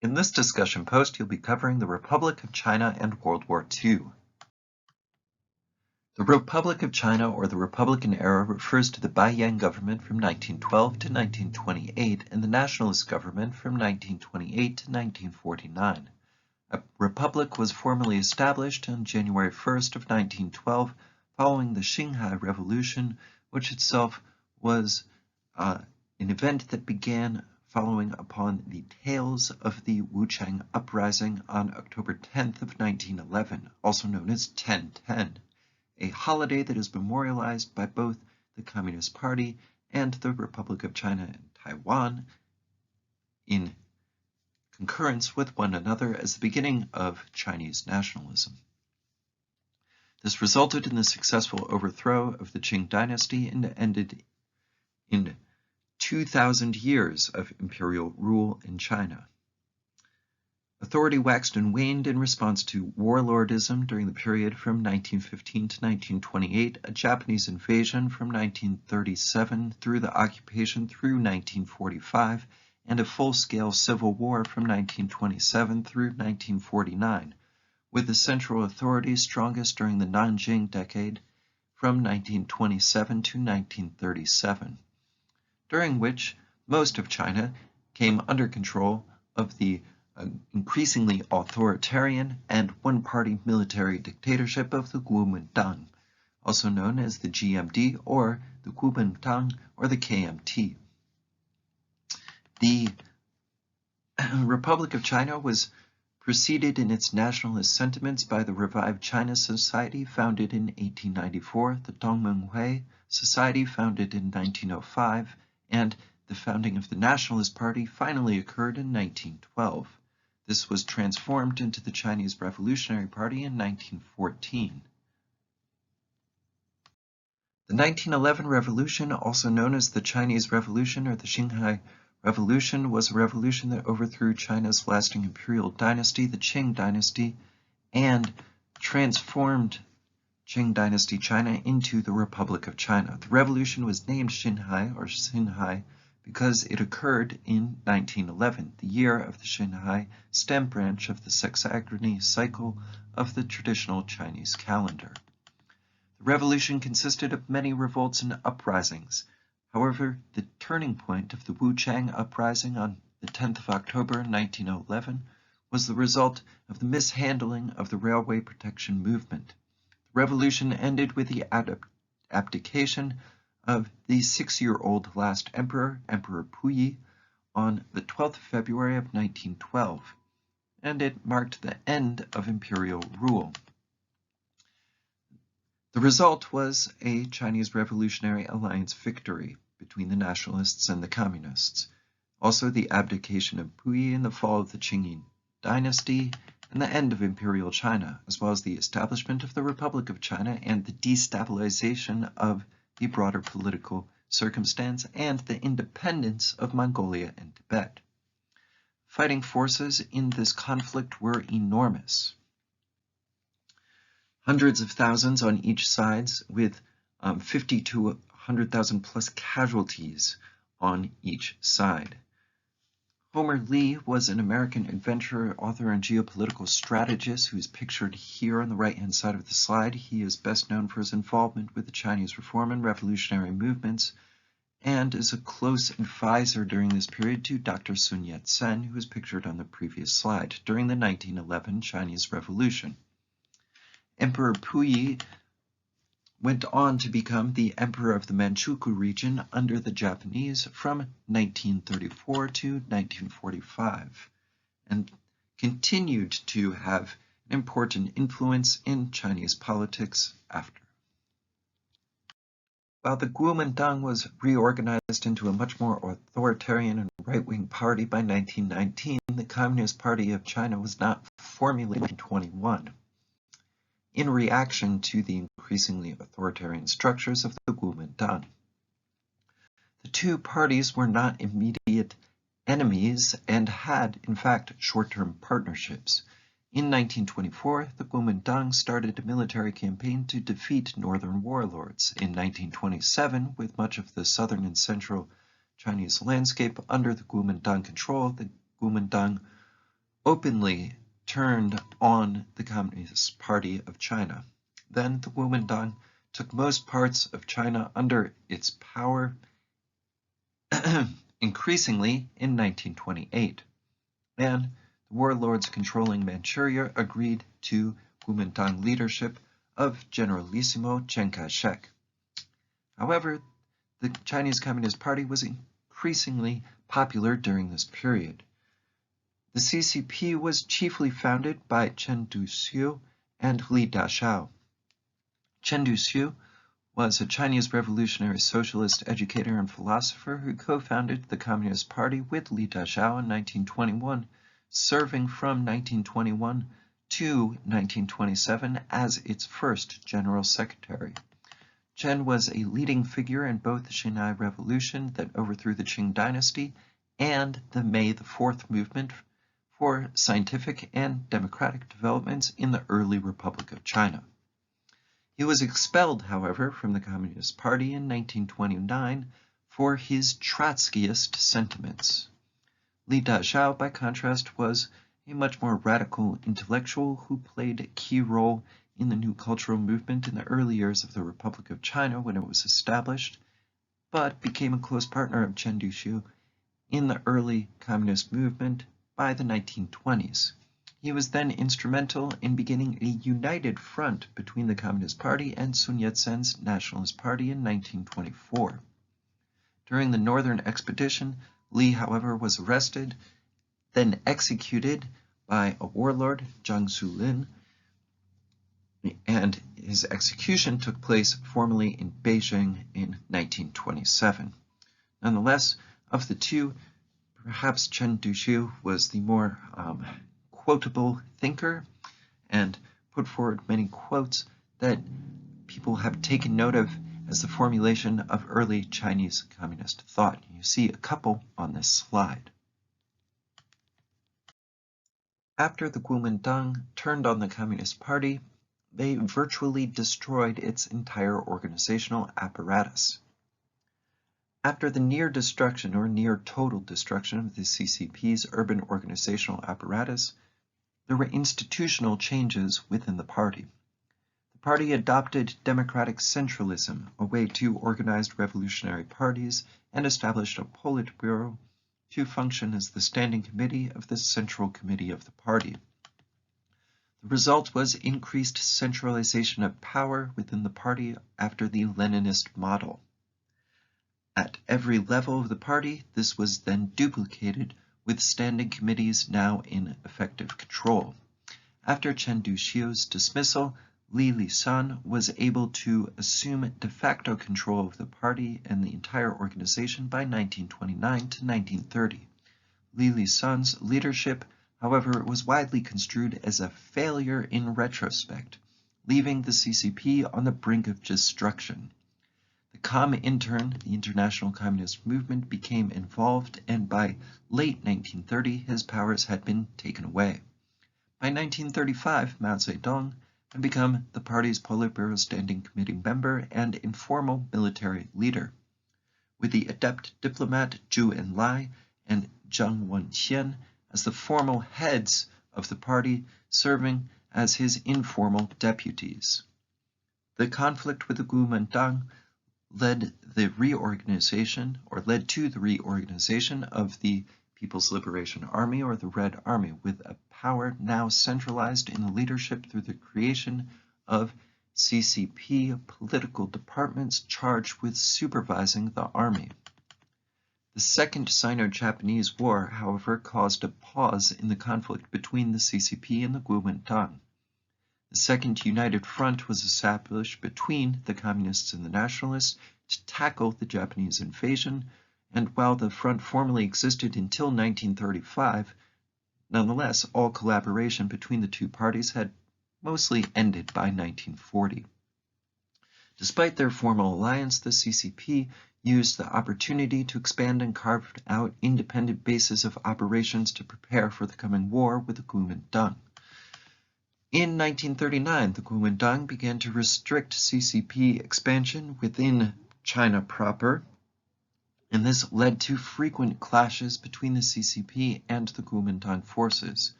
In this discussion post, you'll be covering the Republic of China and World War II. The Republic of China, or the Republican era, refers to the Beiyang government from 1912 to 1928 and the Nationalist government from 1928 to 1949. A republic was formally established on January 1st of 1912 following the Xinhai Revolution, which itself was an event that began following upon the tales of the Wuchang Uprising on October 10th of 1911, also known as 1010, a holiday that is memorialized by both the Communist Party and the Republic of China and Taiwan in concurrence with one another as the beginning of Chinese nationalism. This resulted in the successful overthrow of the Qing dynasty and ended in 2,000 years of imperial rule in China. Authority waxed and waned in response to warlordism during the period from 1915 to 1928, a Japanese invasion from 1937 through the occupation through 1945, and a full-scale civil war from 1927 through 1949, with the central authority strongest during the Nanjing decade from 1927 to 1937, during which most of China came under control of the increasingly authoritarian and one-party military dictatorship of the Kuomintang, also known as the GMD or the Kuomintang or the KMT. The Republic of China was preceded in its nationalist sentiments by the revived China Society founded in 1894, the Dongmenghui Society founded in 1905, and the founding of the Nationalist Party finally occurred in 1912. This was transformed into the Chinese Revolutionary Party in 1914. The 1911 Revolution, also known as the Chinese Revolution or the Xinhai Revolution, was a revolution that overthrew China's lasting imperial dynasty, the Qing dynasty, and transformed Qing dynasty China into the Republic of China. The revolution was named Xinhai or Xinhai because it occurred in 1911, the year of the Xinhai stem branch of the sexagrony cycle of the traditional Chinese calendar. The revolution consisted of many revolts and uprisings. However, the turning point of the Wuchang Uprising on the 10th of October 1911 was the result of the mishandling of the railway protection movement. The revolution ended with the abdication of the 6-year-old last emperor, Emperor Puyi, on the 12th of February of 1912, and it marked the end of imperial rule. The result was a Chinese Revolutionary Alliance victory between the nationalists and the communists. Also, the abdication of Puyi and the fall of the Qing dynasty and the end of imperial China, as well as the establishment of the Republic of China and the destabilization of the broader political circumstance and the independence of Mongolia and Tibet. Fighting forces in this conflict were enormous. Hundreds of thousands on each side, with 50 to 100,000 plus casualties on each side. Homer Lee was an American adventurer, author, and geopolitical strategist who is pictured here on the right-hand side of the slide. He is best known for his involvement with the Chinese Reform and Revolutionary movements and is a close advisor during this period to Dr. Sun Yat-sen, who is pictured on the previous slide, during the 1911 Chinese Revolution. Emperor Puyi went on to become the emperor of the Manchukuo region under the Japanese from 1934 to 1945, and continued to have an important influence in Chinese politics after. While the Kuomintang was reorganized into a much more authoritarian and right-wing party by 1919, the Communist Party of China was not formulated in 1921. In reaction to the increasingly authoritarian structures of the Kuomintang. The two parties were not immediate enemies and had, in fact, short-term partnerships. In 1924, the Kuomintang started a military campaign to defeat northern warlords. In 1927, with much of the southern and central Chinese landscape under the Kuomintang control, the Kuomintang openly turned on the Communist Party of China. Then the Kuomintang took most parts of China under its power, increasingly in 1928, and the warlords controlling Manchuria agreed to Kuomintang leadership of Generalissimo Chiang Kai-shek. However, the Chinese Communist Party was increasingly popular during this period. The CCP was chiefly founded by Chen Duxiu and Li Daxiao. Chen Duxiu was a Chinese revolutionary socialist educator and philosopher who co-founded the Communist Party with Li Daxiao in 1921, serving from 1921 to 1927 as its first general secretary. Chen was a leading figure in both the Xinhai Revolution that overthrew the Qing dynasty and the May the 4th movement for scientific and democratic developments in the early Republic of China. He was expelled, however, from the Communist Party in 1929 for his Trotskyist sentiments. Li Daxiao, by contrast, was a much more radical intellectual who played a key role in the new cultural movement in the early years of the Republic of China when it was established, but became a close partner of Chen Duxiu in the early communist movement by the 1920s. He was then instrumental in beginning a united front between the Communist Party and Sun Yat-sen's Nationalist Party in 1924. During the Northern Expedition, Li, however, was arrested, then executed by a warlord, Jiang Zuolin, and his execution took place formally in Beijing in 1927. Nonetheless, of the two, perhaps Chen Duxiu was the more quotable thinker and put forward many quotes that people have taken note of as the formulation of early Chinese communist thought. You see a couple on this slide. After the Kuomintang turned on the Communist Party, they virtually destroyed its entire organizational apparatus. After the near destruction or near total destruction of the CCP's urban organizational apparatus, there were institutional changes within the party. The party adopted democratic centralism, a way to organize revolutionary parties, and established a Politburo to function as the standing committee of the Central Committee of the party. The result was increased centralization of power within the party after the Leninist model. At every level of the party, this was then duplicated with standing committees now in effective control. After Chen Duxiu's dismissal, Li Lisan was able to assume de facto control of the party and the entire organization by 1929 to 1930. Li Lisan's leadership, however, was widely construed as a failure in retrospect, leaving the CCP on the brink of destruction. The Comintern, the international communist movement, became involved, and by late 1930 his powers had been taken away. By 1935, Mao Zedong had become the party's Politburo Standing Committee member and informal military leader, with the adept diplomat Zhu Enlai and Zhang Wenqian as the formal heads of the party, serving as his informal deputies. The conflict with the Kuomintang led to the reorganization of the People's Liberation Army, or the Red Army, with a power now centralized in the leadership through the creation of CCP political departments charged with supervising the army. The Second Sino-Japanese War, however, caused a pause in the conflict between the CCP and the Kuomintang. The Second United Front was established between the Communists and the Nationalists to tackle the Japanese invasion, and while the front formally existed until 1935, nonetheless, all collaboration between the two parties had mostly ended by 1940. Despite their formal alliance, the CCP used the opportunity to expand and carve out independent bases of operations to prepare for the coming war with the Kuomintang. In 1939, the Kuomintang began to restrict CCP expansion within China proper, and this led to frequent clashes between the CCP and the Kuomintang forces.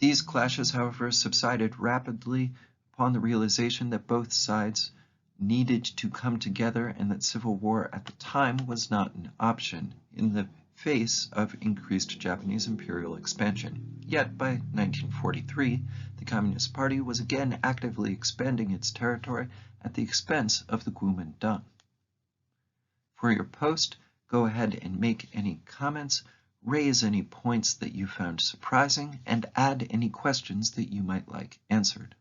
These clashes, however, subsided rapidly upon the realization that both sides needed to come together and that civil war at the time was not an option in the face of increased Japanese imperial expansion. Yet by 1943, the Communist Party was again actively expanding its territory at the expense of the Kuomintang. For your post, go ahead and make any comments, raise any points that you found surprising, and add any questions that you might like answered.